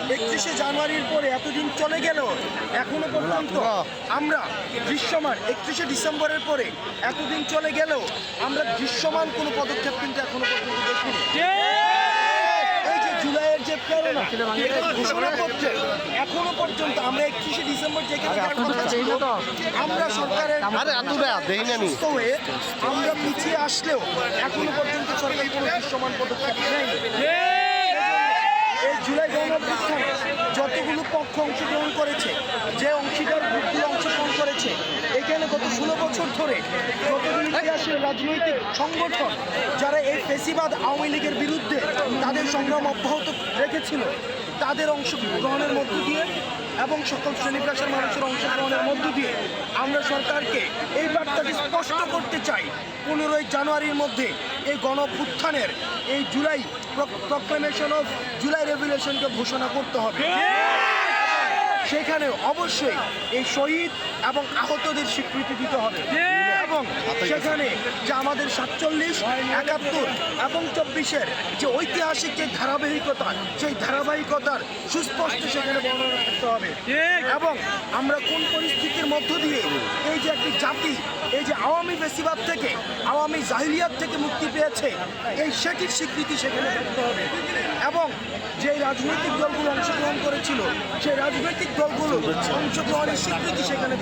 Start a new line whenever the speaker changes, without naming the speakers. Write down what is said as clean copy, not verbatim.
31শে জানুয়ারির পরে এতদিন চলে গেল, এখনো পর্যন্ত আমরা দৃশ্যমান 31শে ডিসেম্বরের পরে এতদিন চলে গেলেও আমরা দৃশ্যমান কোনো পদক্ষেপ কিন্তু এখনো পর্যন্ত দেখিনি। এই যে জুলাইয়ের যে প্রেরণা ঘোষণাপত্রে এখনো পর্যন্ত আমরা 31শে ডিসেম্বর যেখানে আমরা সরকারের সুস্থ হয়ে আমরা পিছিয়ে আসলেও এখনো পর্যন্ত সরকার কোনো দৃশ্যমান পদক্ষেপ নেয়নি। এই জুলাই গণঅভ্যুত্থানে যতগুলো পক্ষ অংশগ্রহণ করেছে, যে অংশীদার গ্রুপগুলো অংশগ্রহণ করেছে, এখানে গত 16 বছর ধরে যতগুলো ইতিহাসের রাজনৈতিক সংগঠন যারা এই ফেসিবাদ আওয়ামী লীগের বিরুদ্ধে তাদের সংগ্রাম অব্যাহত রেখেছিল, তাদের অংশগ্রহণের মধ্য দিয়ে এবং সকল শ্রেণী পেশার মানুষের অংশগ্রহণের মধ্য দিয়ে আমরা সরকারকে এই বার্তাটি স্পষ্ট করতে চাই, 15ই জানুয়ারির মধ্যে এই গণঅভ্যুত্থানের এই জুলাই প্রক্লেমেশন অফ জুলাই রেভলিউশনকে ঘোষণা করতে হবে। সেখানে অবশ্যই এই শহীদ এবং আহতদের স্বীকৃতি দিতে হবে এবং সেখানে যে আমাদের 47, 71 এবং 24-এর যে ঐতিহাসিক যে ধারাবাহিকতা, সেই ধারাবাহিকতার সুস্পষ্ট সেখানে বর্ণনা করতে হবে এবং আমরা কোন পরিস্থিতির মধ্য দিয়ে এই যে একটি জাতি এই যে আওয়ামী ফেসিবাদ থেকে, আওয়ামী জাহিলিয়াত থেকে মুক্তি পেয়েছে, এই সেটির স্বীকৃতি সেখানে করতে হবে এবং যে রাজনৈতিক দলগুলো অংশগ্রহণ করেছিল সেই রাজনৈতিক দলগুলো অংশগ্রহণের স্বীকৃতি সেখানে